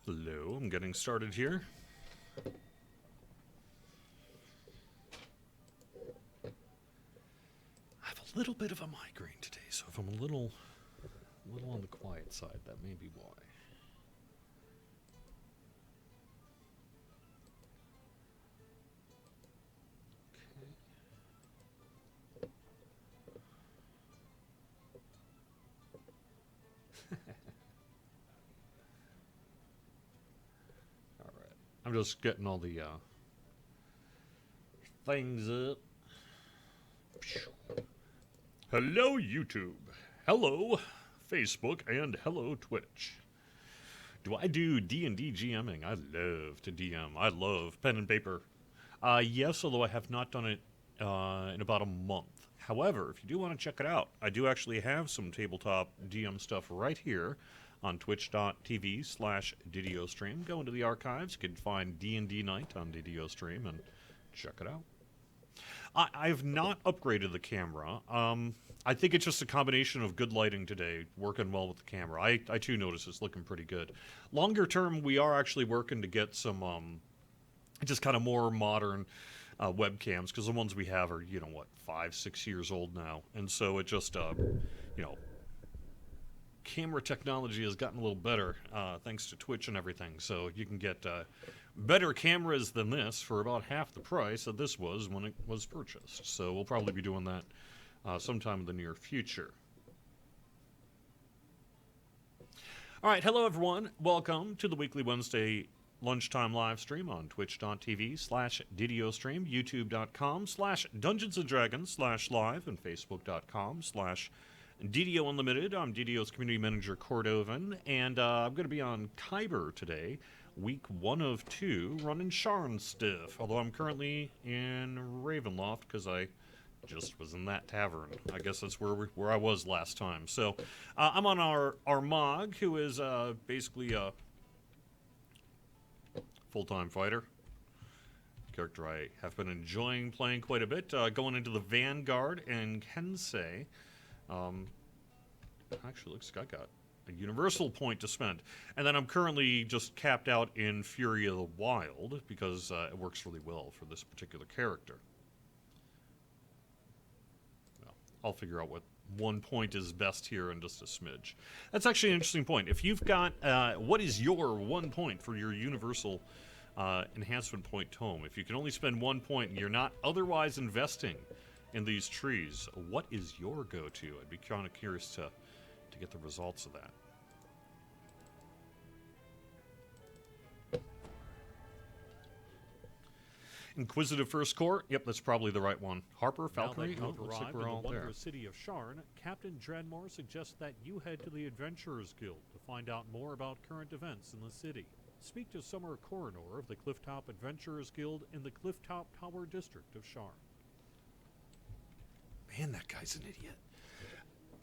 Hello, I'm getting started here. I have a little bit of a migraine today, so if I'm a little on the quiet side, that may be why. Alright. I'm just getting all the things up. Hello, YouTube. Hello, Facebook, and hello, Twitch. Do I do D&D GMing? I love to DM. I love pen and paper. Yes, although I have not done it in about a month. However, if you do want to check it out, I do actually have some tabletop DM stuff right here on twitch.tv/DDO Stream. Go into the archives. You can find D&D Night on DDO Stream and check it out. I've not upgraded the camera. I think it's just a combination of good lighting today, working well with the camera. I too notice it's looking pretty good. Longer term, we are actually working to get some just kind of more modern webcams, because the ones we have are, 5-6 years old now. And so it just, camera technology has gotten a little better thanks to Twitch and everything. So you can get better cameras than this for about half the price that this was when it was purchased. So we'll probably be doing that sometime in the near future. All right, hello everyone. Welcome to the weekly Wednesday lunchtime live stream on twitch.tv/DDO Stream, youtube.com/Dungeons & Dragons/live, and facebook.com/DDO Unlimited. I'm DDO's Community Manager Cordovan, and I'm going to be on Kyber today, week 1 of 2, running Sharn Stiff, although I'm currently in Ravenloft because I just was in that tavern. I guess that's where I was last time. So I'm on our Mog, who is basically a full-time fighter. Character I have been enjoying playing quite a bit. Going into the Vanguard and Kensei. Actually, looks like I got a universal point to spend. And then I'm currently just capped out in Fury of the Wild because it works really well for this particular character. Well, I'll figure out what one point is best here in just a smidge. That's actually an interesting point. If you've got, what is your 1 point for your universal enhancement point tome? If you can only spend 1 point and you're not otherwise investing in these trees, what is your go-to? I'd be kind of curious to get the results of that. Inquisitive First Corps. Yep, that's probably the right one. Harper, Falconry. Now that looks like arrived we're in all the there. wondrous city of Sharn, Captain Drenmore suggests that you head to the Adventurers Guild to find out more about current events in the city. Speak to Summer Coroner of the Clifftop Adventurers Guild in the Clifftop Tower District of Sharn. Man, that guy's an idiot.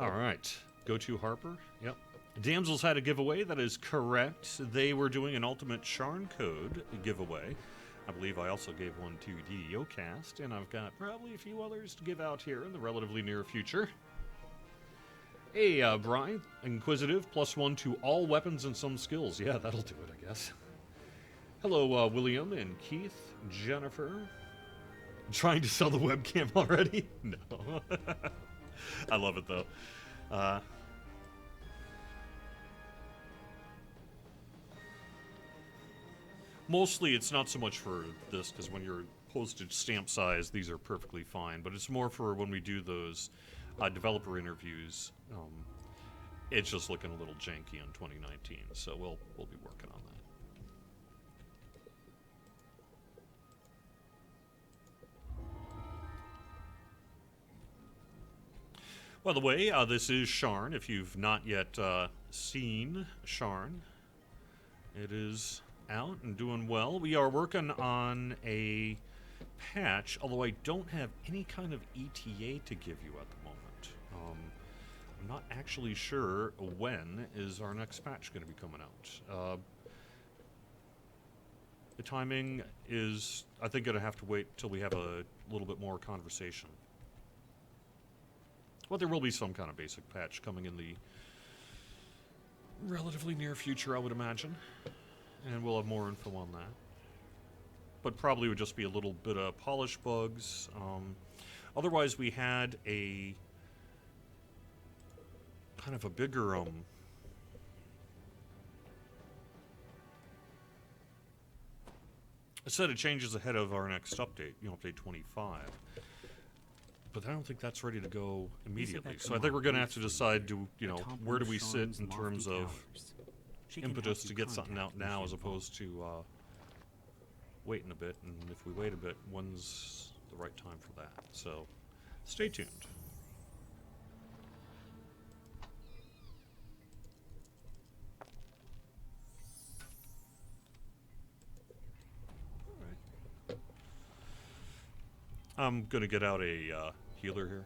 All right. Go to Harper. Yep. Damsels had a giveaway. That is correct. They were doing an Ultimate Sharn Code giveaway. I believe I also gave one to DDO Cast, and I've got probably a few others to give out here in the relatively near future. Hey, Brian. Inquisitive, +1 to all weapons and some skills. Yeah, that'll do it, I guess. Hello, William and Keith, Jennifer. Trying to sell the webcam already? No. I love it, though. Mostly, it's not so much for this, because when you're postage stamp size, these are perfectly fine. But it's more for when we do those developer interviews. It's just looking a little janky in 2019, so we'll be working on that. By the way, this is Sharn. If you've not yet seen Sharn, it is out and doing well. We are working on a patch, although I don't have any kind of ETA to give you at the moment. I'm not actually sure when is our next patch going to be coming out. The timing is, I think, going to have to wait till we have a little bit more conversation. But there will be some kind of basic patch coming in the relatively near future, I would imagine. and we'll have more info on that. But probably would just be a little bit of polish bugs. Otherwise, we had a kind of a bigger a set of changes ahead of our next update, update 25. But I don't think that's ready to go immediately. So I think we're going to have to decide, where do we sit in terms of impetus to get something out now as opposed to waiting a bit. And if we wait a bit, when's the right time for that? So stay tuned. I'm going to get out a healer here.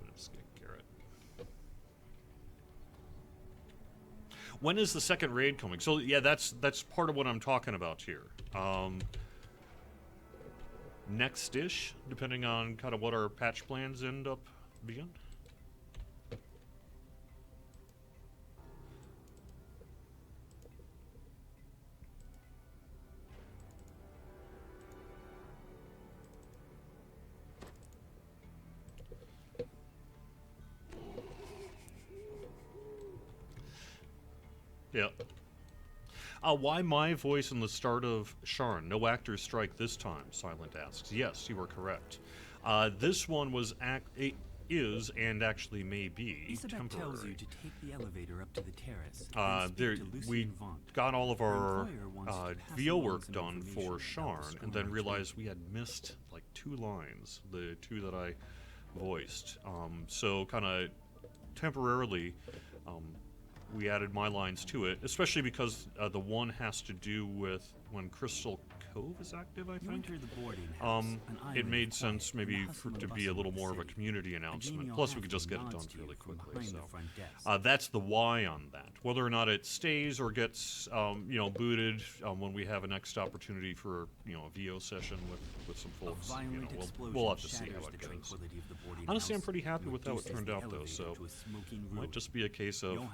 Let's get Garrett. When is the second raid coming? So yeah, that's part of what I'm talking about here. Next-ish, depending on kind of what our patch plans end up being. Yeah. Why my voice in the start of Sharn? No actors strike this time, Silent asks. Yes, you are correct. This one was is and actually may be temporary. Tells you to take the elevator up to the terrace. We got all of our VO work done for Sharn, and then realized we had missed like 2 lines, the 2 that I voiced. So kind of temporarily, we added my lines to it, especially because the one has to do with when Crystal Cove is active, I think. It made sense maybe to be a little more of a community announcement. Plus, we could just get it done fairly quickly. So that's the why on that. Whether or not it stays or gets booted when we have a next opportunity for a VO session with some folks, we'll have to see how it goes. Honestly, I'm pretty happy with how it turned out, though. So it might just be a case of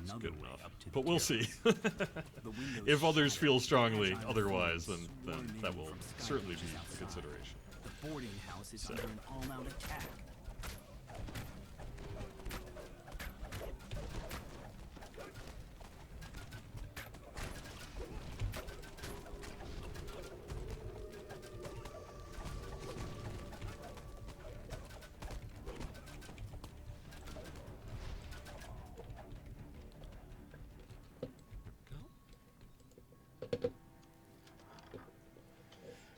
it's good enough. But we'll see. If others feel strongly otherwise, then that will certainly be a consideration. The boarding house is under an all-out attack.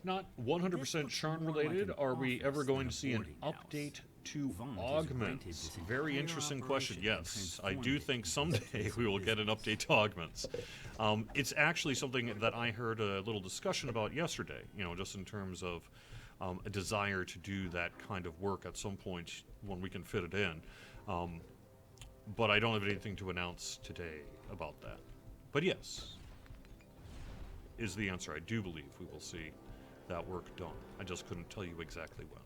Not 100% Sharn related. Are we ever going to see an update to augments? Very interesting question. Yes, I do think someday we will get an update to augments. It's actually something that I heard a little discussion about yesterday, just in terms of a desire to do that kind of work at some point when we can fit it in. But I don't have anything to announce today about that. But yes, is the answer. I do believe we will see that work done. I just couldn't tell you exactly when.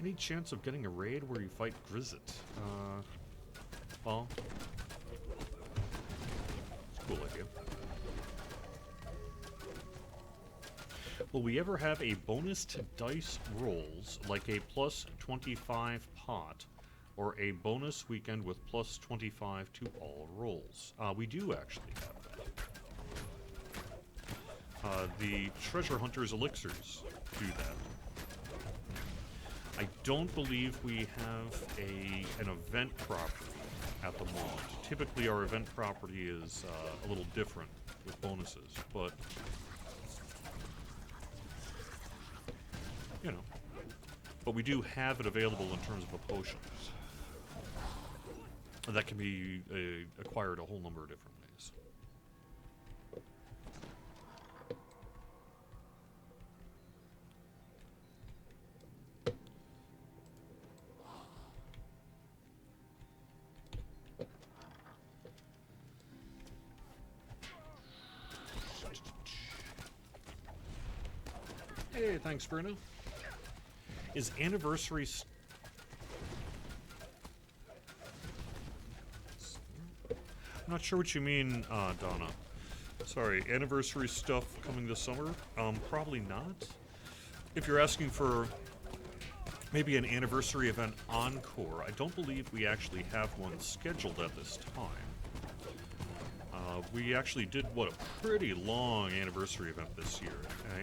Any chance of getting a raid where you fight Grizzit? Well, it's a cool idea. Will we ever have a bonus to dice rolls, like a plus 25 pot, or a bonus weekend with plus 25 to all rolls? We do actually have that. The Treasure Hunters elixirs do that. I don't believe we have an event property at the moment. Typically our event property is a little different with bonuses, but but we do have it available in terms of a potion. That can be acquired a whole number of different ways. Hey, thanks, Bruno. Is anniversary... not sure what you mean, Donna. Sorry, anniversary stuff coming this summer? Probably not. If you're asking for maybe an anniversary event encore, I don't believe we actually have one scheduled at this time. We actually did, what, a pretty long anniversary event this year.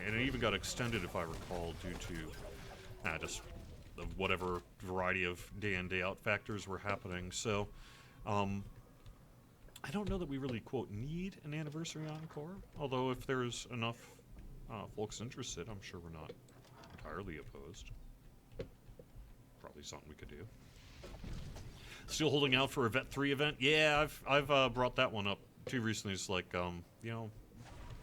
And it even got extended, if I recall, due to just whatever variety of day-in, day-out factors were happening. So, I don't know that we really, quote, need an anniversary encore. Although if there's enough folks interested, I'm sure we're not entirely opposed. Probably something we could do. Still holding out for a Vet 3 event? Yeah, I've brought that one up too recently. It's like, you know,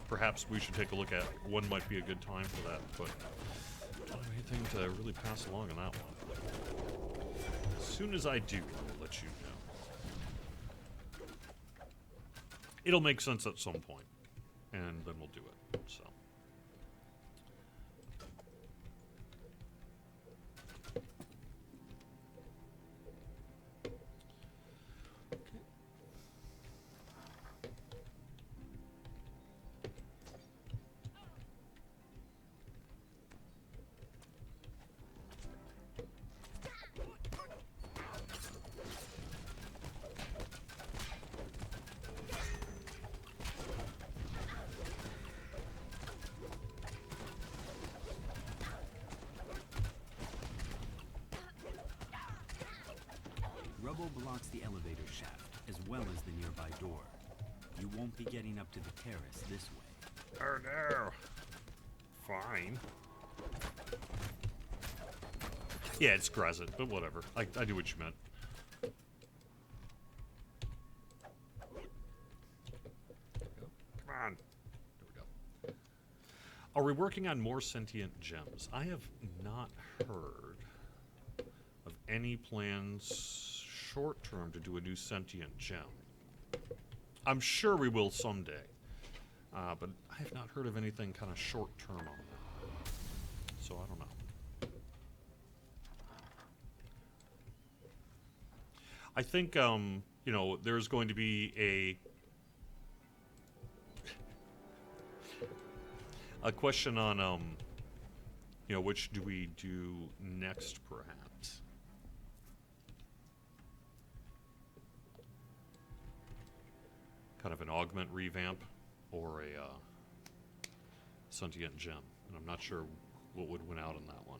perhaps we should take a look at when might be a good time for that, but I don't have anything to really pass along on that one. As soon as I do, I'll let you know. It'll make sense at some point, and then we'll do it, so. Rubble blocks the elevator shaft, as well as the nearby door. You won't be getting up to the terrace this way. Oh no. Fine. Yeah, it's Grazit, but whatever. I do what you meant. Come on. There we go. Are we working on more sentient gems? I have not heard of any plans short term to do a new sentient gem. I'm sure we will someday, but I have not heard of anything kind of short term on that. So I don't know. I think, you know, there's going to be a question on, you know, which do we do next, perhaps? Kind of an augment revamp or a sentient gem, and I'm not sure what would win out on that one.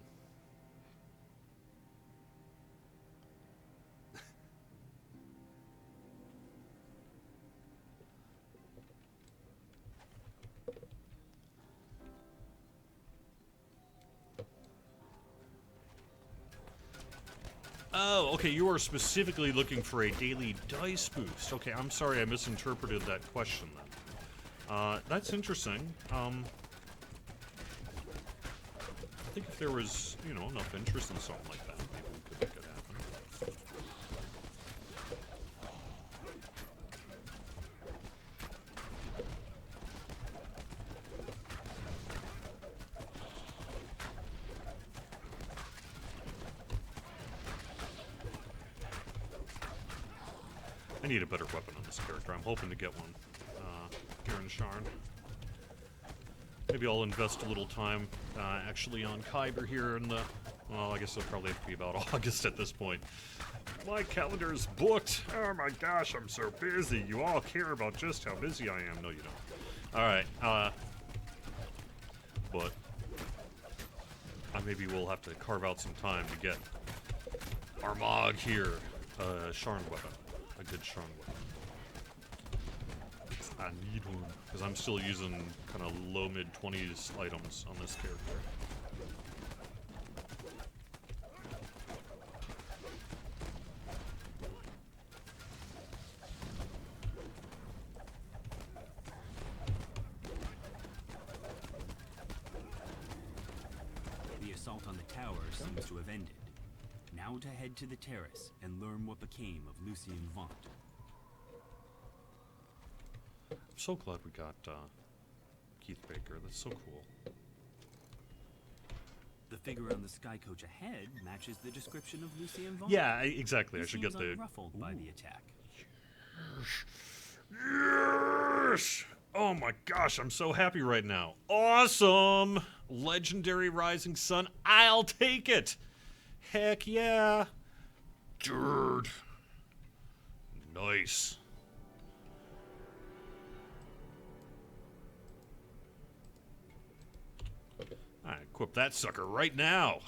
Oh, okay, you are specifically looking for a daily dice boost. Okay, I'm sorry I misinterpreted that question then. That's interesting. I think if there was, you know, enough interest in something like that, maybe we could make it happen. I need a better weapon on this character. I'm hoping to get one here in Sharn. Maybe I'll invest a little time actually on Kyber here in the... Well, I guess it'll probably have to be about August at this point. My calendar is booked. Oh my gosh, I'm so busy. You all care about just how busy I am. No, you don't. Alright, but maybe we'll have to carve out some time to get Armagh here a Sharn weapon. A good Sharn weapon. I need one, because I'm still using kind of low mid-20s items on this character. The assault on the tower seems to have ended. Now to head to the terrace and learn what became of Lucien Vaunt. I'm so glad we got Keith Baker. That's so cool. The figure on the sky coach ahead matches the description of Lucien Vaunt. Yeah, exactly. I should get He the... seems unruffled by the attack. Yes! Oh my gosh, I'm so happy right now. Awesome! Legendary Rising Sun. I'll take it! Heck yeah! Dude. Nice. I equip that sucker right now.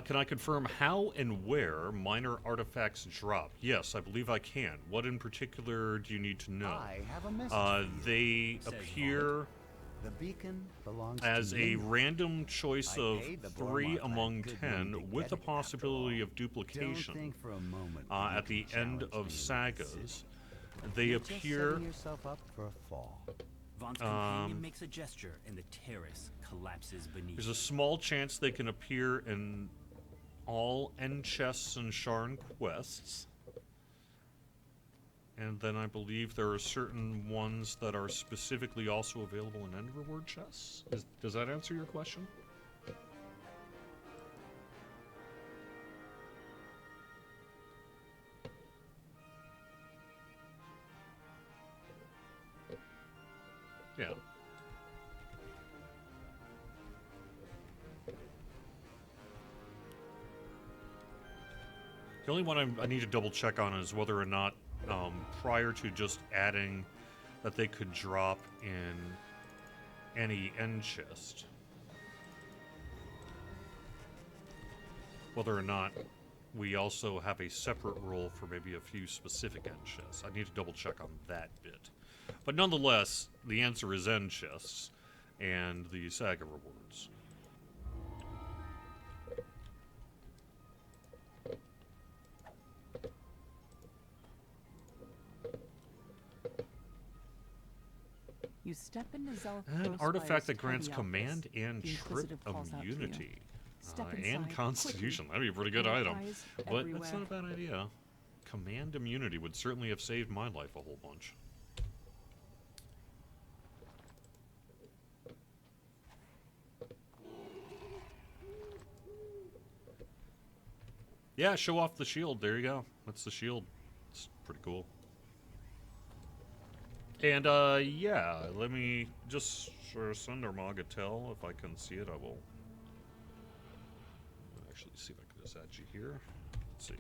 Can I confirm how and where minor artifacts drop? Yes, I believe I can. What in particular do you need to know? I have a message for you. They Says appear The beacon belongs as to a me. random choice I of paid the 3 Bormont among lad good money 10 to with get the it, after possibility all. of duplication. Don't think for a moment that you At the can end challenge of me in sagas, this city. they You're just appear setting yourself up for a fall. Vaughn's companion makes a gesture, and the terrace collapses beneath. there's a small chance they can appear in all end chests and Sharn quests. And then I believe there are certain ones that are specifically also available in end reward chests. Does that answer your question? Yeah. The only one I need to double check on is whether or not, prior to just adding that they could drop in any end chest, whether or not we also have a separate role for maybe a few specific end chests. I need to double check on that bit. But nonetheless, the answer is end chests and the saga rewards. You step into Zelf An artifact that grants command and trip immunity. And constitution. That'd be a pretty good item. But that's not a bad idea. Command immunity would certainly have saved my life a whole bunch. Yeah, show off the shield. There you go. That's the shield. It's pretty cool. And, yeah, let me just send Armagatel. If I can see it, I will. Actually, see if I can just add you here. Let's see.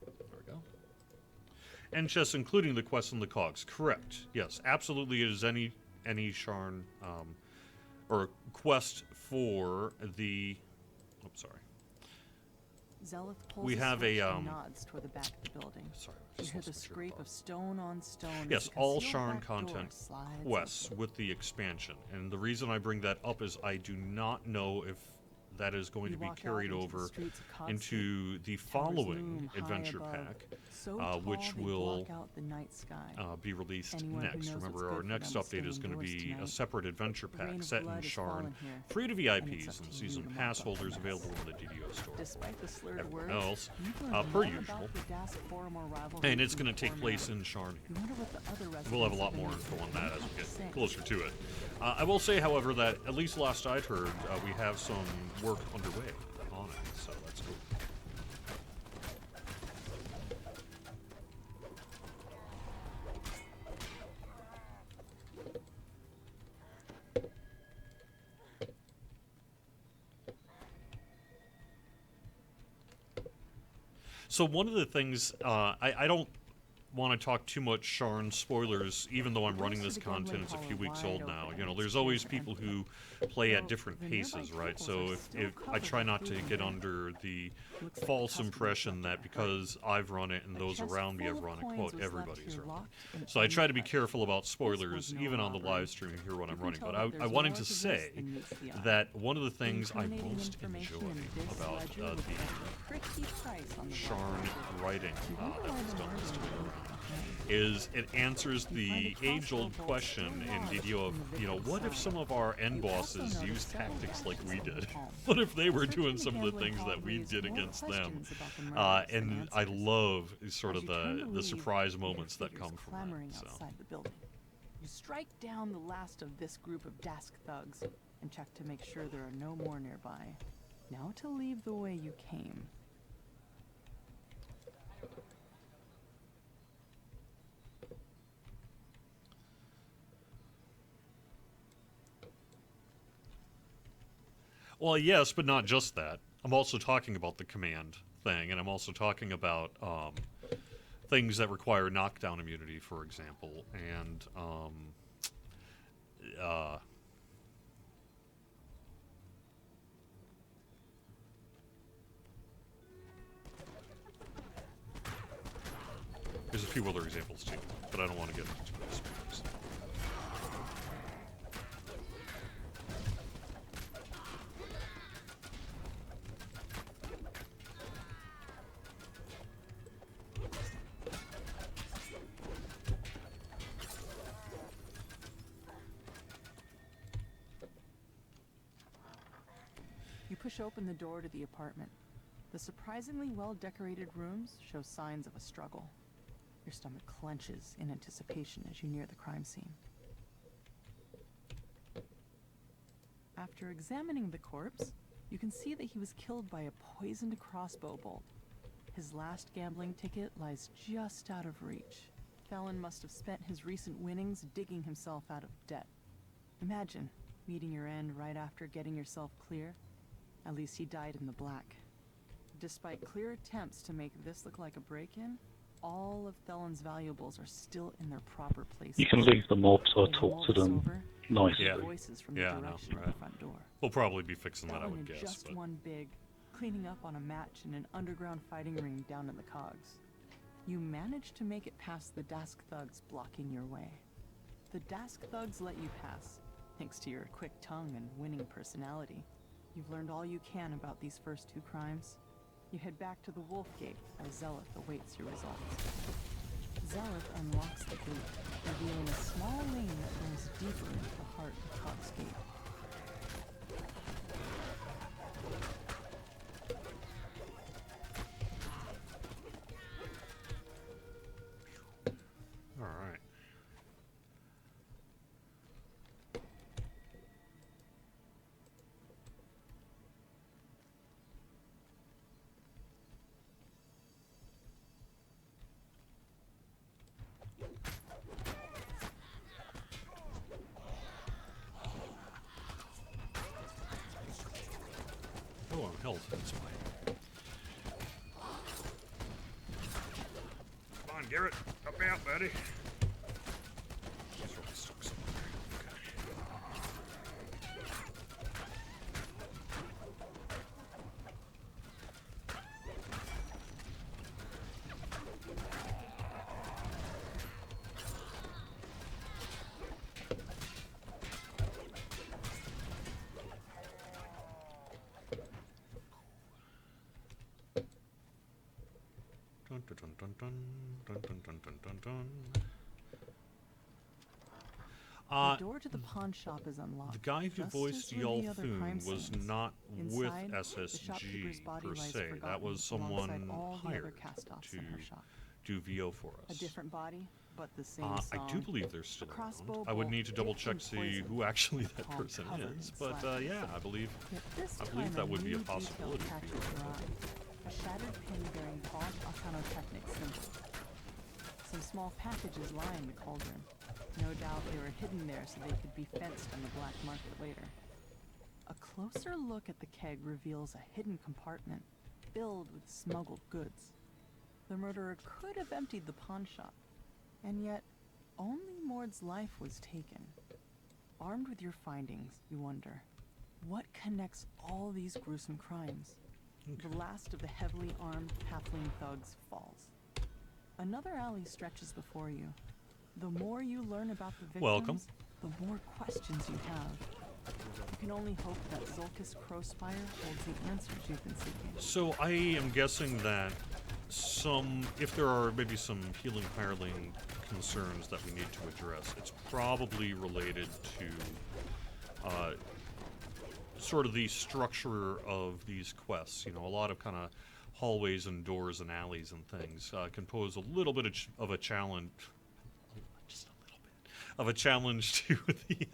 There we go. And just including the quests and the cogs. Correct. Yes, absolutely. It is any Sharn, or quest for the. Oh, sorry. We have a nods toward the back of the building. Sorry. You hear the scrape of stone on stone. Yes, all Sharn content quests with the expansion. And the reason I bring that up is I do not know if that is going to be carried over into the following adventure pack, which will be released next. Remember, our next update is going to be a seperate adventure pack set in Sharn, free to VIPs and season pass holders available in the DDO store. Everyone else, per usual. And it's going to take place in Sharn. We'll have a lot more info on that as we get closer to it. I will say, however, that at least last I'd heard, we have some work underway on it, so that's cool. So one of the things, I don't want to talk too much Sharn spoilers, even though I'm running this content. It's a few weeks old now. You know, there's always people who play at different paces, right? So if I try not to get under the false impression that because I've run it and those around me have run it, quote, everybody's run it. So I try to be careful about spoilers, even on the live stream here when I'm running. But I wanted to say that one of the things I most enjoy about the Sharn writing that was done this time is it answers the age-old question in DDO of, you know, what if some of our end bosses use tactics like we did? What if they were doing some of the things that we did against them? And I love sort of the surprise moments that come from that. So. You strike down the last of this group of Dask thugs and check to make sure there are no more nearby. Now to leave the way you came. Well, yes, but not just that. I'm also talking about the command thing, and I'm also talking about things that require knockdown immunity, for example, and there's a few other examples too, but I don't want to get into too many spoilers. You push open the door to the apartment. The surprisingly well-decorated rooms show signs of a struggle. Your stomach clenches in anticipation as you near the crime scene. After examining the corpse, you can see that he was killed by a poisoned crossbow bolt. His last gambling ticket lies just out of reach. Felon must have spent his recent winnings digging himself out of debt. Imagine meeting your end right after getting yourself clear. At least he died in the black. Despite clear attempts to make this look like a break-in, all of Felon's valuables are still in their proper places. You can leave them up so I talk to them nicely. Yeah, voices from the yeah, direction no, of right. the front door. We'll probably be fixing that, I Felon would in guess. just But one big, cleaning up on a match in an underground fighting ring down in the cogs. You manage to make it past the Dask thugs blocking your way. The Dask thugs let you pass, thanks to your quick tongue and winning personality. You've learned all you can about these first two crimes. You head back to the Wolf Gate as Zealoth awaits your results. Zealoth unlocks the gate, revealing a small lane that runs deeper into the heart of Cog's Gate. all right. Oh, I'm held. That's fine. Come on, Garrett. Help me out, buddy. He's really stuck somewhere. Dun dun dun dun dun dun dun dun dun dun. The door to the pawn shop is unlocked. The guy who just voiced as were the other crime Yalthoon was scenes. not with Inside, the shopkeeper's SSG body per lies se. That forgotten was someone alongside all the other hired cast-offs to in her shop. do VO for A us. different body, but the same I song. do believe they're still A crossbow around. I would bolt need to double dipped check in see poison, who actually that palm person covered is. in But slap. yeah, I believe Yet this believe time that a would be a new detail possibility. catches your eye. A shattered pin bearing Bob Arcanotechnic symbol. Some small packages line the cauldron. No doubt they were hidden there so they could be fenced on the black market later. A closer look at the keg reveals a hidden compartment filled with smuggled goods. The murderer could have emptied the pawn shop, And yet, only Mord's life was taken. Armed with your findings, you wonder, what connects all these gruesome crimes? Okay. The last of the heavily armed halfling thugs falls. Another alley stretches before you. The more you learn about the victims, Welcome. the more questions you have. You can only hope that Zulkus Crowspire holds the answers you've been seeking. So I am guessing that if there are maybe some healing hireling concerns that we need to address, it's probably related to sort of the structure of these quests. You know, a lot of kind of hallways and doors and alleys and things can pose a little bit of a challenge. Just a little bit of a challenge to the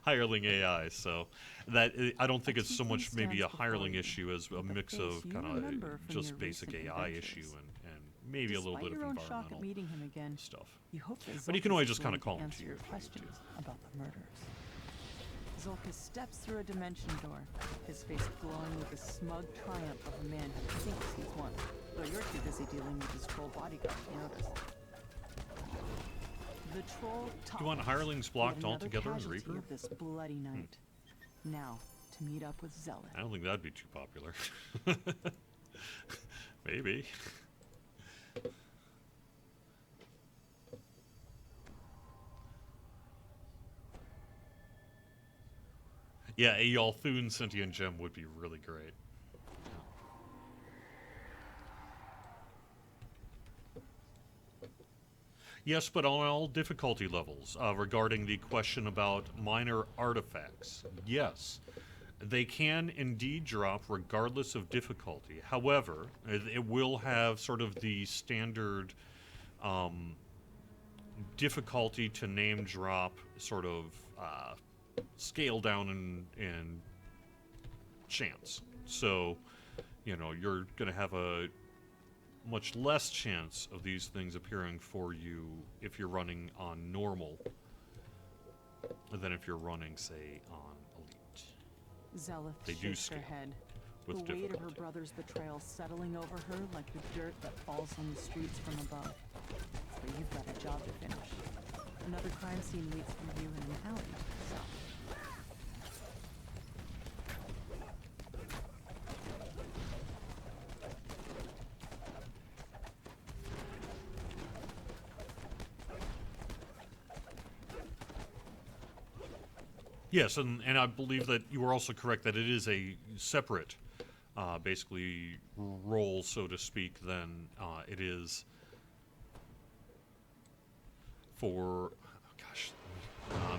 hireling AI. So that I don't think it's so much maybe a hireling issue as a mix of kind of just basic AI issue and maybe a little bit of Despite your own shock at environmental meeting him again, stuff. you hope that But you can always Zulkus just kind is of call willing him to to answer you your if you need questions about the murders. Zulkus steps through a dimension door, his face glowing with the smug triumph of a man who thinks he's won, though you're too busy dealing with his troll bodyguard to notice. The troll Do you want hirelings blocked altogether in casualty Reaper? of this bloody night. Now, to meet up with Zealot. I don't think that'd be too popular. Maybe. Yeah, a Yalthun sentient gem would be really great. Yes, but on all difficulty levels. Regarding the question about minor artifacts, yes, they can indeed drop regardless of difficulty. However, it will have sort of the standard difficulty to name drop sort of scale down in chance. So, you know, you're going to have a much less chance of these things appearing for you if you're running on normal than if you're running, say, on elite. Zealot They do shakes her scale head. with The weight of her difficulty. brother's betrayal settling over her like the dirt that falls on the streets from above. But you've got a job to finish. Another crime scene waits for you in an alley to the south. Yes, and I believe that you are also correct that it is a separate, basically, role, so to speak, than it is for... gosh,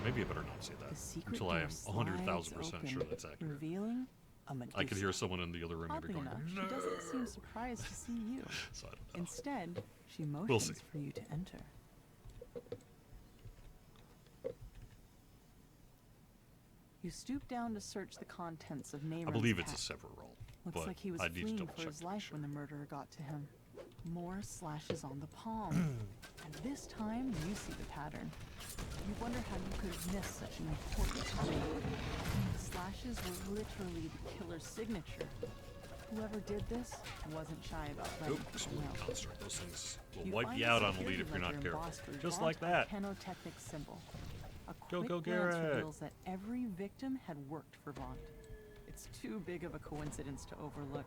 maybe I better not say The that secret until I door am 100,000% slides sure open, that's accurate. revealing a Medusa. I could hear someone in the other room maybe Oddly going, enough, no. she doesn't seem surprised to see you. So I don't know. Instead, she We'll motions see. for you to enter. You stoop down to search the contents of Neyron's I believe it's a pack. separate role, Looks but like he was I need to fleeing double for check his to be life sure. when the murderer got to him. More slashes on the palm. And this time, you see the pattern. You wonder how you could have missed such an important clue. The slashes were literally the killer's signature. Whoever did this wasn't shy about letting Oops, people know. construct those things will You wipe find you a out on security elite if you're not ledger careful. embossed with Just gaunt like that. Kenotechnic symbol. A Go, quick go, glance Garrett. reveals that every victim had worked for Vaunt. It's too big of a coincidence to overlook,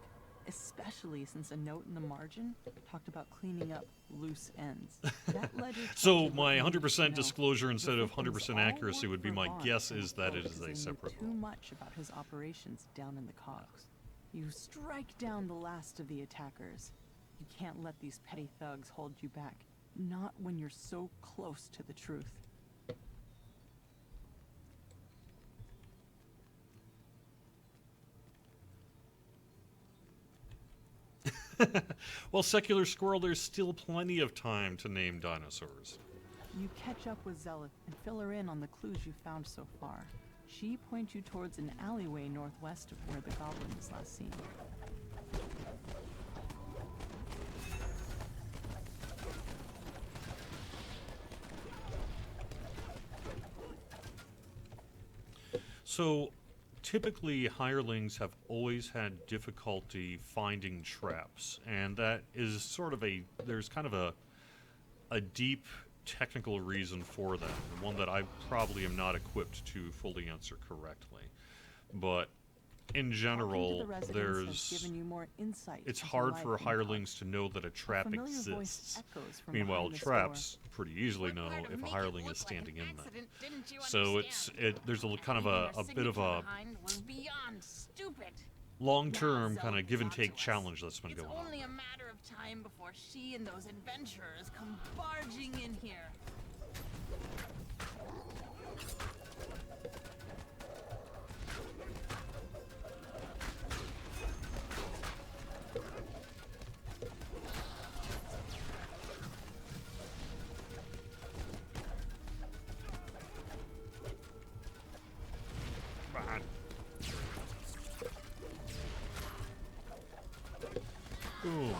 especially since a note in the margin talked about cleaning up loose ends. That ledger tells So you what my you need to 100% know. disclosure The instead of victims 100% all accuracy would worked be for my Vaunt, guess and is that it because is they a knew separate too role. much about his operations down in the cogs. You strike down the last of the attackers. You can't let these petty thugs hold you back. Not when you're so close to the truth. Well, Secular Squirrel, there's still plenty of time to name dinosaurs. You catch up with Zealot and fill her in on the clues you found so far. She points you towards an alleyway northwest of where the goblin was last seen. So, typically, hirelings have always had difficulty finding traps, and that is sort of there's kind of a deep technical reason for that, and one that I probably am not equipped to fully answer correctly. But in general, it's hard for hirelings to know that a trap exists. Meanwhile, traps pretty easily know if a hireling is standing in them. So there's a kind of a bit of a long-term kind of give and take challenge that's been going on. It's only a matter of time before she and those adventurers come barging in here. Ooh.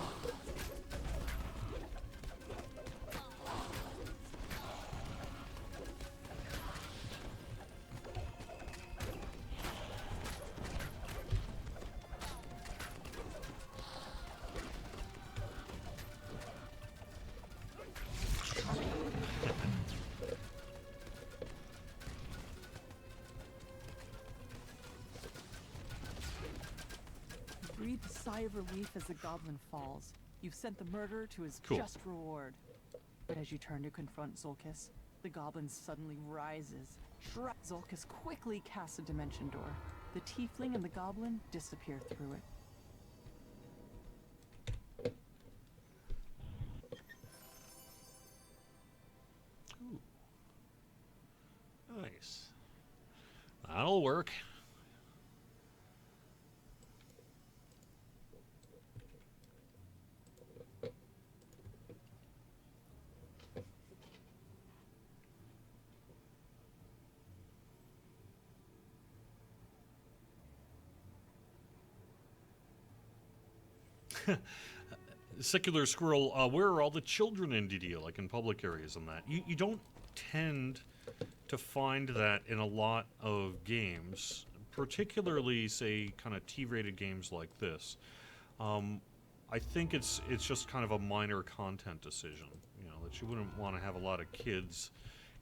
Breathe a sigh of relief as the goblin falls. You've sent the murderer to his just reward. But as you turn to confront Zolkis, the goblin suddenly rises. Zolkis quickly casts a dimension door. The tiefling and the goblin disappear through it. Ooh. Nice. That'll work. Secular Squirrel, where are all the children in DDO, like in public areas and that? You don't tend to find that in a lot of games, particularly, say, kind of T-rated games like this. I think it's just kind of a minor content decision, you know, that you wouldn't want to have a lot of kids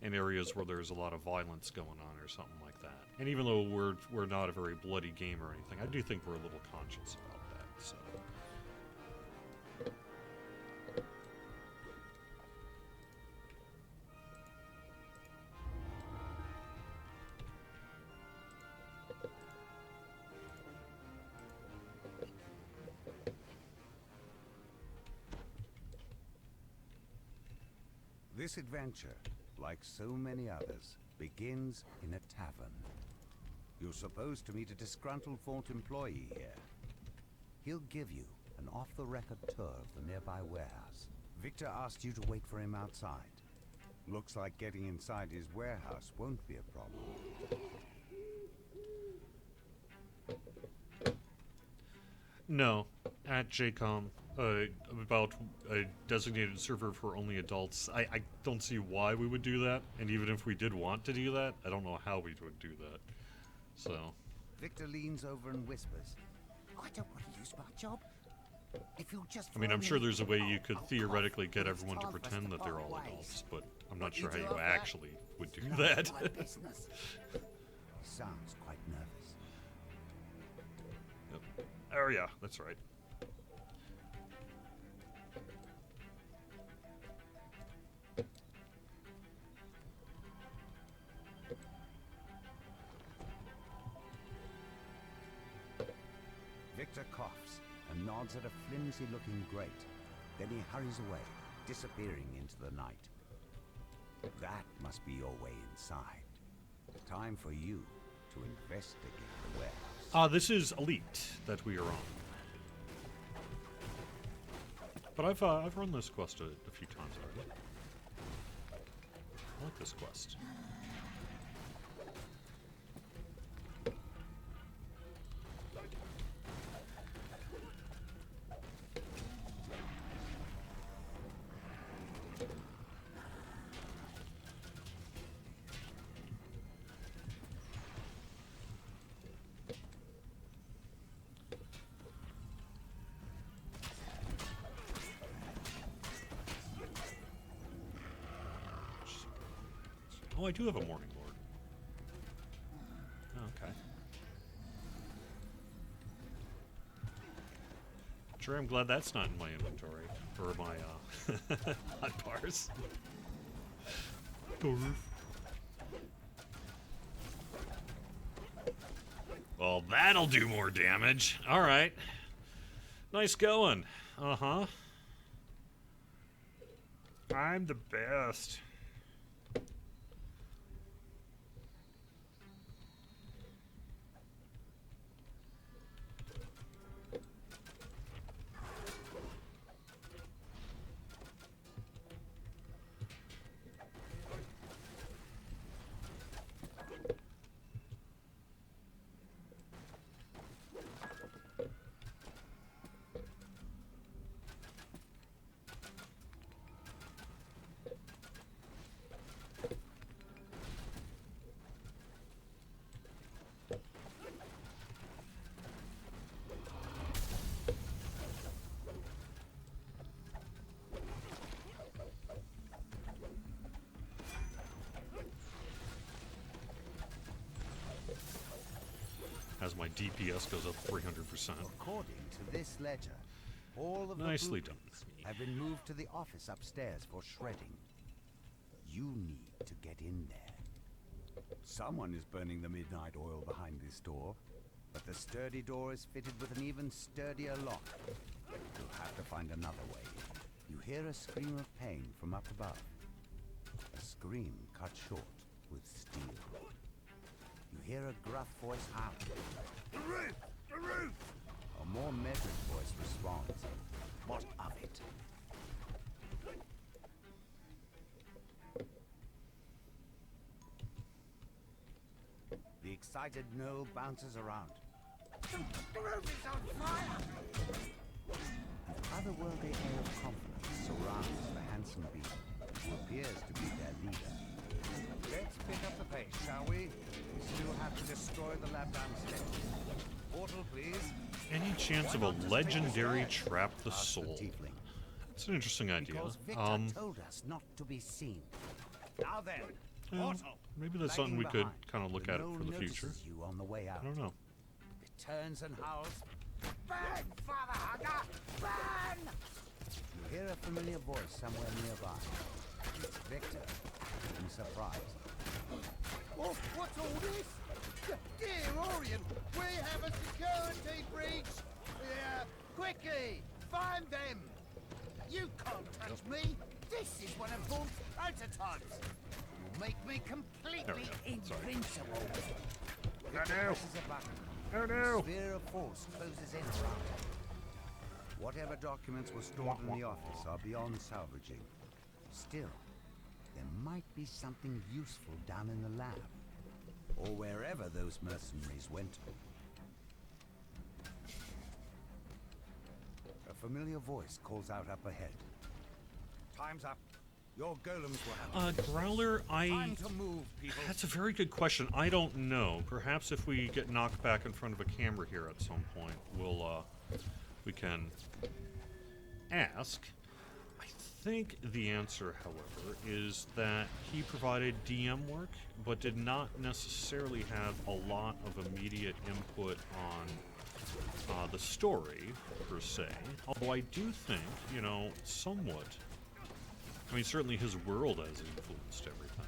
in areas where there's a lot of violence going on or something like that. And even though we're not a very bloody game or anything, I do think we're a little conscious about that, so... This adventure, like so many others, begins in a tavern. You're supposed to meet a disgruntled Fort employee here. He'll give you an off-the-record tour of the nearby warehouse. Victor asked you to wait for him outside. Looks like getting inside his warehouse won't be a problem. No, at JCOM, about a designated server for only adults, I don't see why we would do that, and even if we did want to do that, I don't know how we would do that, so... Victor leans over and whispers, I don't want to lose my job. If you'll just... I mean, I'm sure there's a way you could theoretically get everyone to pretend that they're all adults, but I'm not sure how you actually would do that. Sounds quite nervous. Yep. Oh yeah, that's right. Victor coughs and nods at a flimsy-looking grate. Then he hurries away, disappearing into the night. That must be your way inside. Time for you to investigate the warehouse. This is Elite that we are on. But I've run this quest a few times already. I like this quest. Oh, I do have a Morning Lord. Oh, okay. Sure, I'm glad that's not in my inventory. Or my, hot bars. Well, that'll do more damage. Alright. Nice going. Uh-huh. I'm the best. As my DPS goes up 300%. According to this ledger, all of Nicely the done. blueprints have been moved to the office upstairs for shredding. You need to get in there. Someone is burning the midnight oil behind this door, but the sturdy door is fitted with an even sturdier lock. You'll have to find another way. You hear a scream of pain from up above. A scream cut short with steel. You hear a gruff voice howl. The roof! The roof! A more measured voice responds. What of it? The excited Noel bounces around. The roof is on fire! An otherworldly air of confidence surrounds the handsome being, who appears to be their leader. Let's pick up the pace, shall we? We still have to destroy the lab downstairs. Portal, please. Any chance of a legendary Trap the Soul? That's an interesting idea. Because Victor told us not to be seen. Now then, portal. Maybe that's something we could kind of look at it for the future. You on the way out. I don't know. It turns and howls. Burn, Father Hugger! Burn! You hear a familiar voice somewhere nearby. It's Victor, looking surprised. Oh, what's all this? Dear Orion, we have a security breach! Yeah, quickly, find them! You can't touch me! This is one of Vaughn's prototypes! You'll make me completely invincible! Victor presses a button. Oh no! A sphere of force closes in around him. Whatever documents were stored in the office are beyond salvaging. Still, there might be something useful down in the lab, or wherever those mercenaries went. A familiar voice calls out up ahead. Time's up. Your golems will have Growler, time to move, people. That's a very good question. I don't know. Perhaps if we get knocked back in front of a camera here at some point, we can ask. I think the answer, however, is that he provided DM work, but did not necessarily have a lot of immediate input on the story, per se. Although I do think, you know, somewhat. I mean, certainly his world has influenced everything.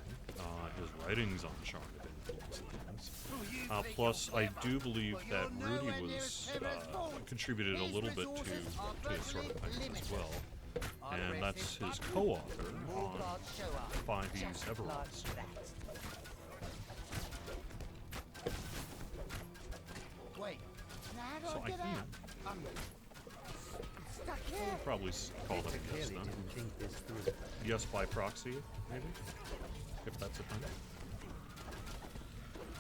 His writings on Sharn have influenced things. Plus, I do believe that Rudy was contributed a little bit to his sort of things as well. And that's his co-author on 5E's Everlast. Wait, how So do I I get think out? I'm stuck here. we'll probably call that a yes Clearly then. didn't think this through. Yes by proxy, maybe? If that's a thing.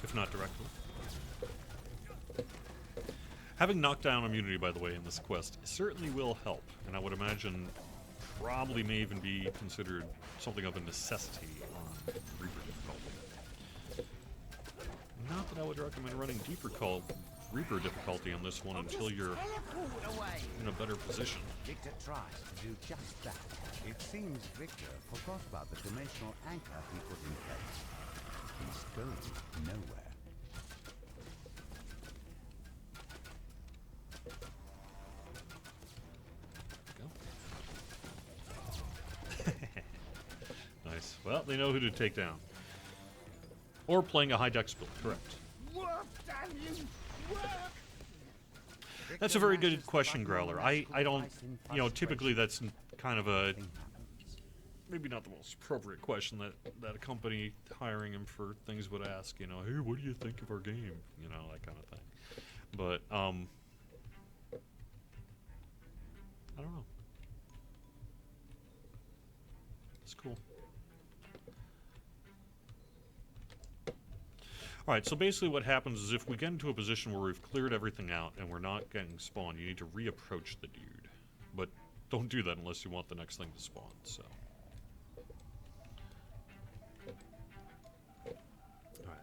If not directly. Having knockdown immunity, by the way, in this quest certainly will help, and I would imagine probably may even be considered something of a necessity on Reaper difficulty. Not that I would recommend running Reaper difficulty on this one until you're in a better position. Victor tries to do just that. It seems Victor forgot about the dimensional anchor he put in place. It's going nowhere. Nice. Well, they know who to take down. Or playing a high dex build, correct. Work, damn you! Work! That's a very good question, Growler. I don't, you know, typically that's kind of a, maybe not the most appropriate question that a company hiring him for things would ask, you know, hey, what do you think of our game? You know, that kind of thing. But, I don't know. It's cool. Alright, so basically what happens is if we get into a position where we've cleared everything out and we're not getting spawned, you need to reapproach the dude. But don't do that unless you want the next thing to spawn, so. Alright.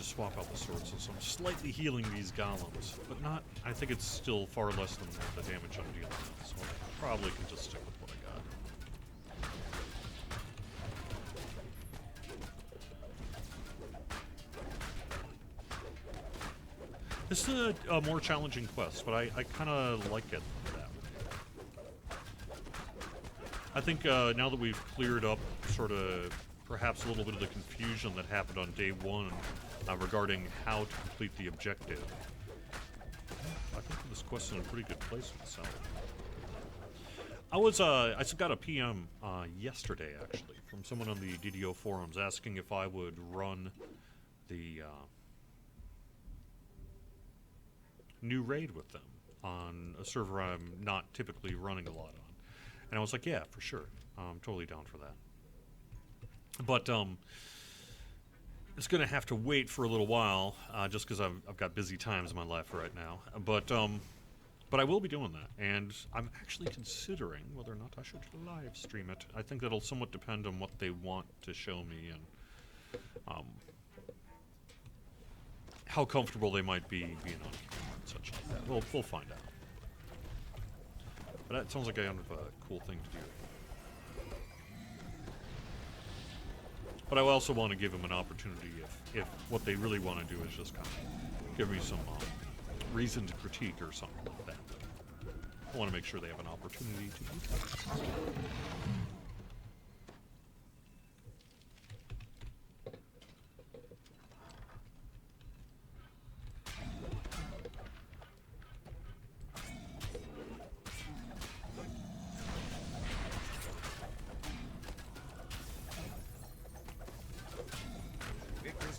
Swap out the swords, so I'm slightly healing these golems, but not. I think it's still far less than the damage I'm dealing with, so I probably can just stick with what I got. This is a more challenging quest, but I kind of like it that way. I think now that we've cleared up sort of perhaps a little bit of the confusion that happened on day one regarding how to complete the objective, I think this quest is in a pretty good place with itself. I got a PM yesterday, actually, from someone on the DDO forums asking if I would run the new raid with them on a server I'm not typically running a lot on. And I was like, yeah, for sure. I'm totally down for that. But it's going to have to wait for a little while, just because I've got busy times in my life right now. But I will be doing that, and I'm actually considering whether or not I should live stream it. I think that'll somewhat depend on what they want to show me and how comfortable they might be being on camera and such like that. We'll find out. But that sounds like kind of a cool thing to do. But I also want to give them an opportunity if what they really want to do is just kind of give me some reason to critique or something like that. I want to make sure they have an opportunity to do that.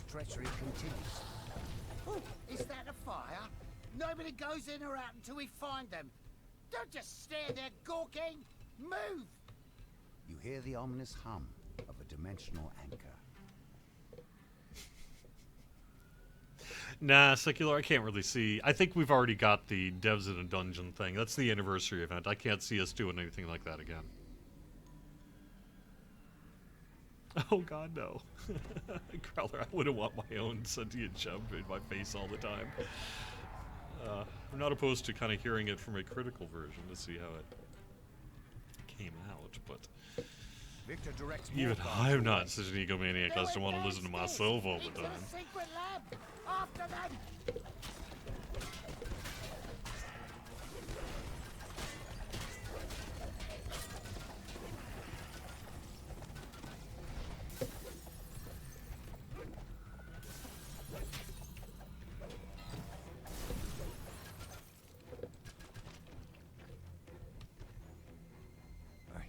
Treachery continues. Oh, is that a fire? Nobody goes in or out until we find them. Don't just stand there gawking. Move! You hear the ominous hum of a dimensional anchor. Nah, Secular, I can't really see. I think we've already got the devs in a dungeon thing. That's the anniversary event. I can't see us doing anything like that again. Oh god, no. Growler, I wouldn't want my own sentient chub in my face all the time. I'm not opposed to kind of hearing it from a critical version to see how it came out, but Victor directs even I'm not such an egomaniac as to want to listen to myself all the time. Into the secret lab! After them!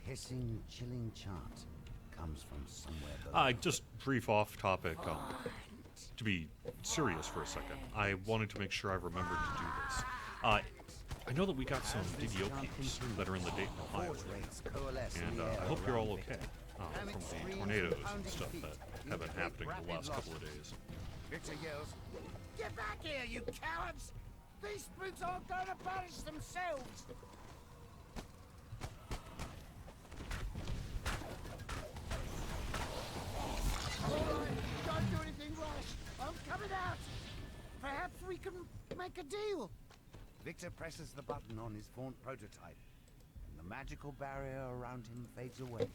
hissing, chilling chant comes from somewhere below. Just brief off topic. To be serious for a second, I wanted to make sure I remembered to do this. I know that we got some DDO peeps that are in the Dayton, Ohio area, and I hope you're all okay from the tornadoes and stuff that have been happening the last couple of days. Victor yells, "Get back here, you cowards! These spooks aren't going to punish themselves!" Alright, don't do anything rash. I'm coming out. Perhaps we can make a deal. Victor presses the button on his Faunt prototype, and the magical barrier around him fades away.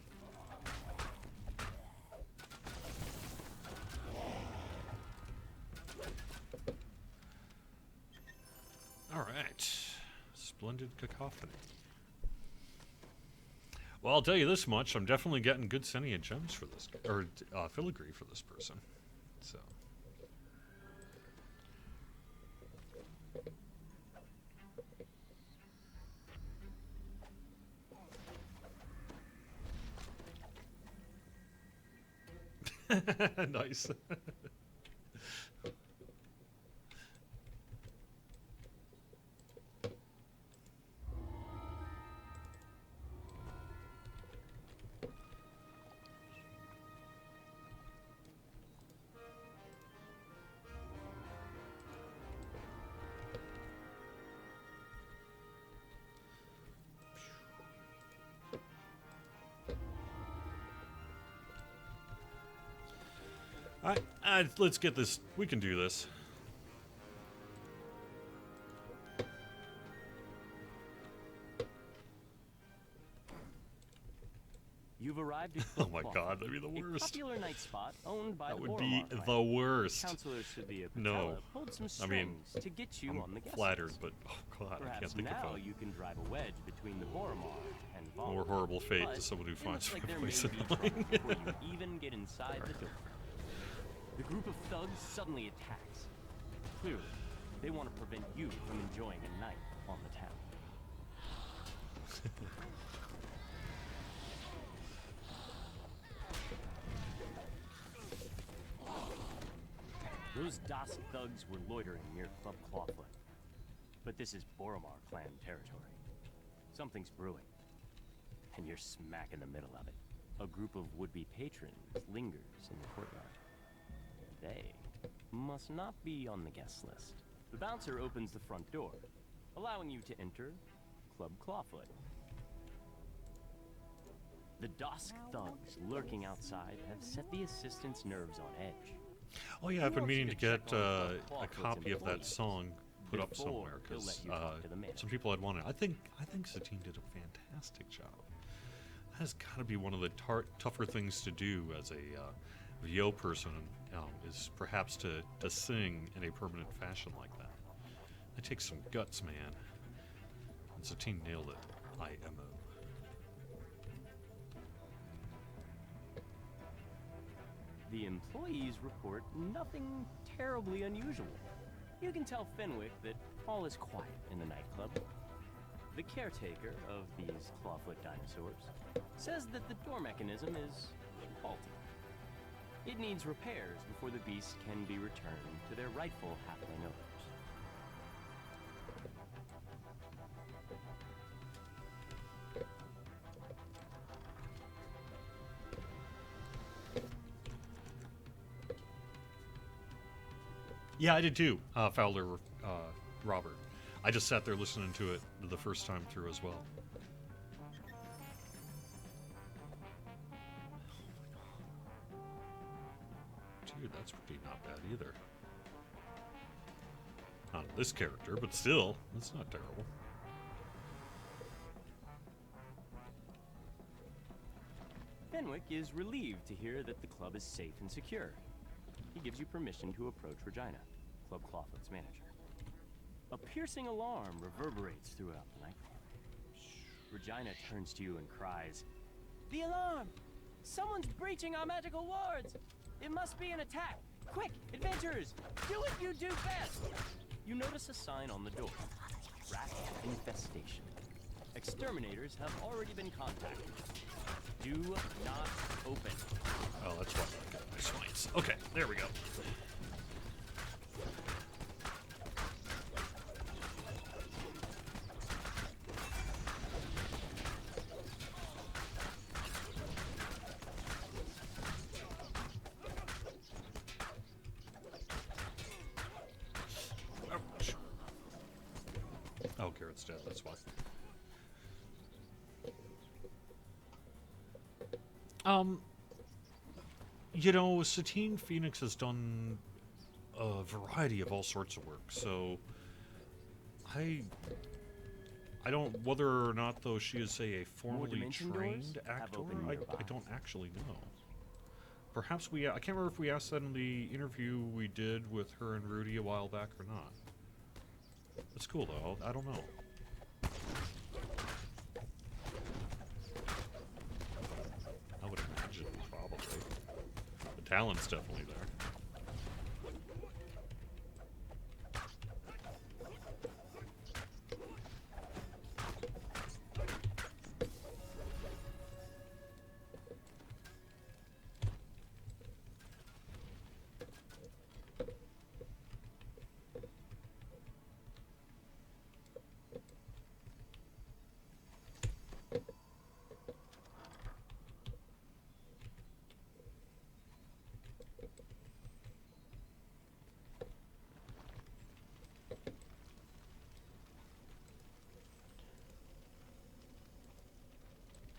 Alright. Splendid cacophony. Well, I'll tell you this much. I'm definitely getting good Senia gems for this, or filigree for this person. So. Nice. Let's get this. We can do this. You've arrived at Oh my God, that'd be the a worst. popular night spot owned by That the would Boromar be clan. the worst. Counselor Sylvia No. Patella pulled some I mean, strings to get you I'm on the guest flattered, list. but oh God, I can't Perhaps think now of you can drive a wedge between the Boromar and a Vaughn. more horrible fate But to someone who it finds looks like my there may voice be trouble annoying. before you even get inside the door. The group of thugs suddenly attacks. Clearly, they want to prevent you from enjoying a night on the town. Those Dosk thugs were loitering near Club Clawfoot. But this is Boromar clan territory. Something's brewing. And you're smack in the middle of it. A group of would-be patrons lingers in the courtyard. They must not be on the guest list. The bouncer opens the front door, allowing you to enter Club Clawfoot. The Dosk thugs lurking outside have set the assistant's nerves on edge. Oh yeah, I've been meaning to get a Clawfoot's copy of that employees song put up before somewhere he'll because let you talk to the manager. some people had wanted. I think Satine did a fantastic job. That has got to be one of the tougher things to do as a VO person, is perhaps to sing in a permanent fashion like that. That takes some guts, man. And Satine nailed it. IMO. The employees report nothing terribly unusual. You can tell Fenwick that all is quiet in the nightclub. The caretaker of these clawfoot dinosaurs says that the door mechanism is faulty. It needs repairs before the beasts can be returned to their rightful halfling owners. Yeah, I did too, Fowler, Robert. I just sat there listening to it the first time through as well. Dude, that's pretty not bad either. Not this character, but still, that's not terrible. Fenwick is relieved to hear that the club is safe and secure. He gives you permission to approach Regina, Club Clawfoot's manager. A piercing alarm reverberates throughout the nightclub. Regina turns to you and cries, "The alarm! Someone's breaching our magical wards! It must be an attack! Quick, adventurers! Do what you do best!" You notice a sign on the door. Rat infestation. A Exterminators have already been contacted. Do not open. Oh, that's why I got my swines. Okay, there we go. Ouch. Oh, Garrett's dead, that's why. You know, Satine Phoenix has done a variety of all sorts of work, so I don't, whether or not though she is, say, a formally dimension trained doors have actor, opened I nearby. don't actually know. Perhaps we, I can't remember if we asked that in the interview we did with her and Rudy a while back or not. That's cool though, I don't know. I would imagine, probably. The talent's definitely there.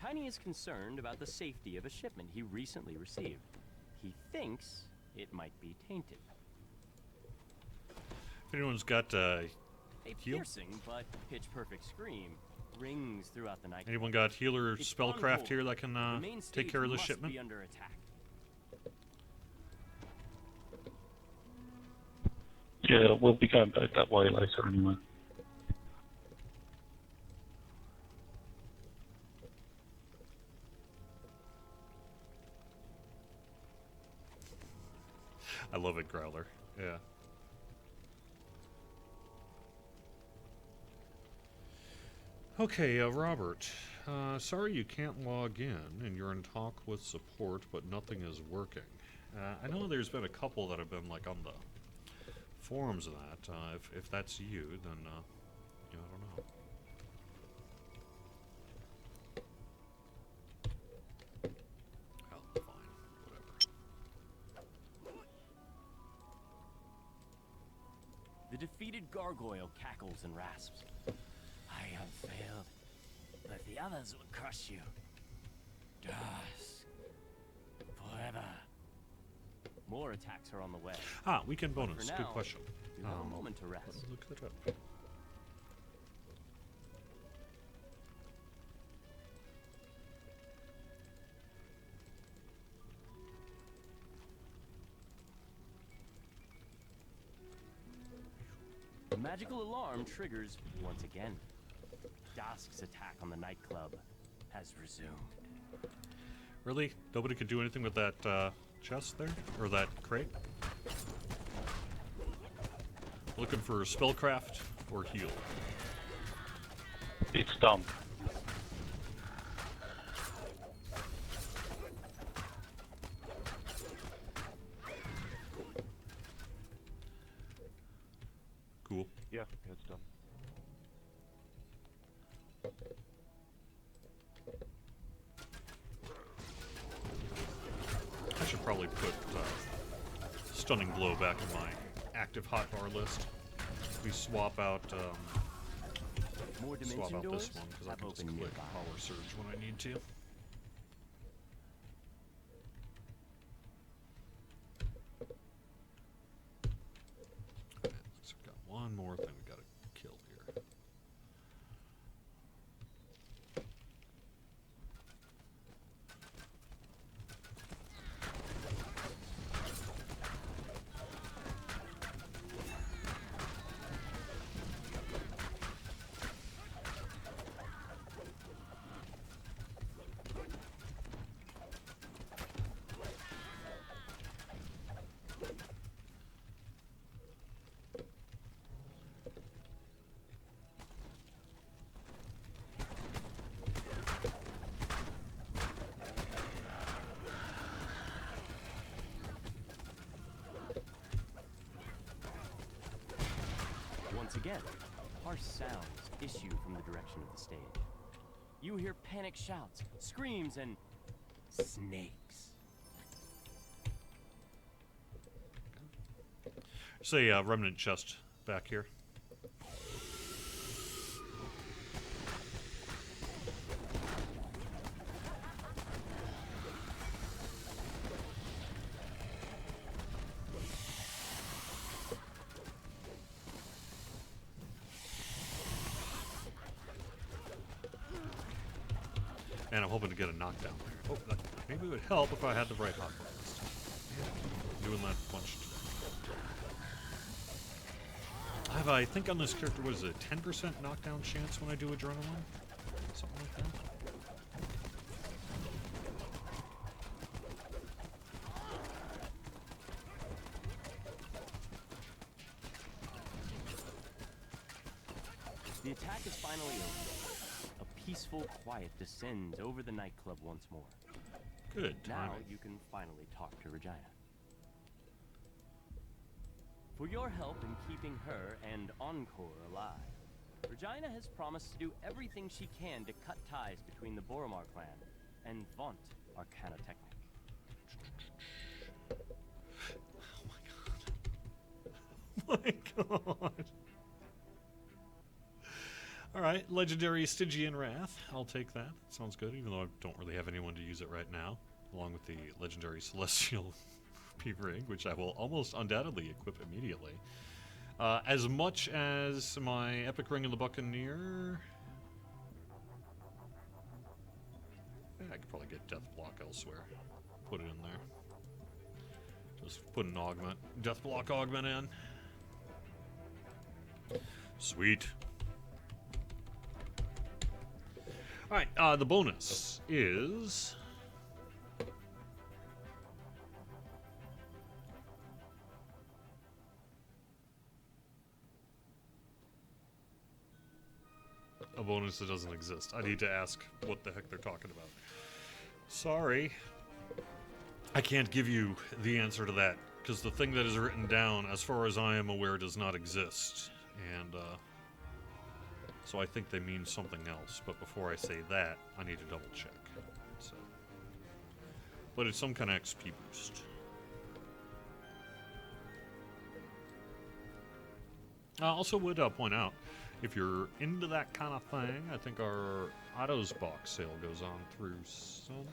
Tiny is concerned about the safety of a shipment he recently received. He thinks it might be tainted. If anyone's got A heal? piercing but pitch-perfect scream rings throughout the night. Anyone got healer It's spellcraft on here hold. that can The main take stage care of the must shipment? be under attack. Yeah, we'll be going back that way later anyway. I love it, Growler. Yeah. Okay, Robert. Sorry you can't log in, and you're in talk with support, but nothing is working. I know there's been a couple that have been like on the forums of that. If that's you, then yeah, I don't know. Well, fine, whatever. The defeated gargoyle cackles and rasps. I have failed, but the others will crush you. Dusk. Forever. More attacks are on the way. Ah, weekend But bonus. for Good now, question. You have a moment to Let rest. me look that up. The magical alarm triggers once again. Dusk's attack on the nightclub has resumed. Really? Nobody could do anything with that chest there? Or that crate? Looking for spellcraft or heal? It's done. Cool. Yeah, it's done. I should probably put Stunning Blow back in my active hotbar list. We swap out More dimension swap out doors this one because I have can just opened click nearby. Power Surge when I need to. Alright, so we've got one more thing we gotta kill here. Again, harsh sounds issue from the direction of the stage. You hear panic shouts, screams, and snakes. There's a remnant chest back here. And I'm hoping to get a knockdown there. Oh, that maybe it would help if I had the right hot button this time. Yeah, doing that a bunch today. I think on this character, what is it, 10% knockdown chance when I do adrenaline? Something like that? The attack is finally over. A peaceful quiet descends over the nightclub once more. Good Now timing. you can finally talk to Regina. For your help in keeping her and Encore alive, Regina has promised to do everything she can to cut ties between the Boromar clan and vaunt Arcana Technic. Oh my god. Alright, Legendary Stygian Wrath. I'll take that. Sounds good, even though I don't really have anyone to use it right now. Along with the Legendary Celestial P-Ring, which I will almost undoubtedly equip immediately. As much as my Epic Ring of the Buccaneer... I could probably get Death Block elsewhere. Put it in there. Just put an augment. Death Block augment in. Sweet. Alright, the bonus is... a bonus that doesn't exist. I need to ask what the heck they're talking about. Sorry. I can't give you the answer to that, because the thing that is written down, as far as I am aware, does not exist. And, so I think they mean something else. But before I say that, I need to double check. So. But it's some kind of XP boost. I also would point out, if you're into that kind of thing, I think our Otto's box sale goes on through Sunday.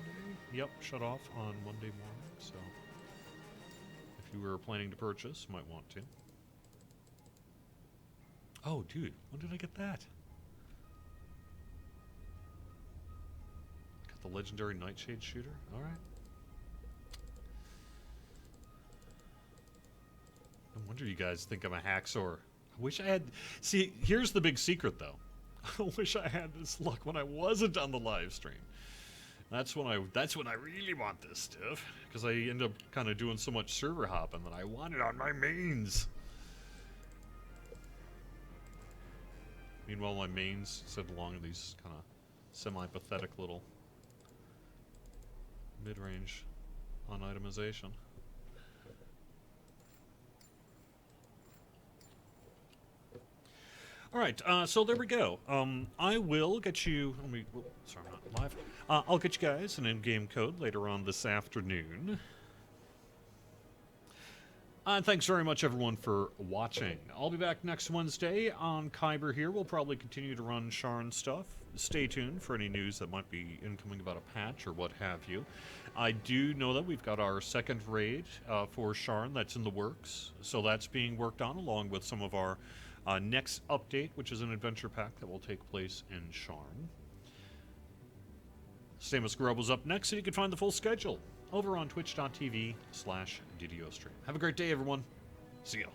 Yep, shut off on Monday morning. So if you were planning to purchase, might want to. Oh, dude, when did I get that? Got the legendary Nightshade shooter. All right. No wonder you guys think I'm a hacksaw. I wish I had... See, here's the big secret, though. I wish I had this luck when I wasn't on the live stream. That's when I really want this stuff, because I end up kind of doing so much server hopping that I want it on my mains. Meanwhile, my mains sit along in these kind of semi-pathetic little mid-range on-itemization. All right, so there we go. I will get you. Sorry, I'm not live. I'll get you guys an in-game code later on this afternoon. Thanks very much, everyone, for watching. I'll be back next Wednesday on Kyber here. We'll probably continue to run Sharn stuff. Stay tuned for any news that might be incoming about a patch or what have you. I do know that we've got our second raid for Sharn that's in the works. So that's being worked on along with some of our next update, which is an adventure pack that will take place in Sharn. Stamus Grub was up next, and you can find the full schedule over on twitch.tv/DDO Stream. Have a great day, everyone. See ya.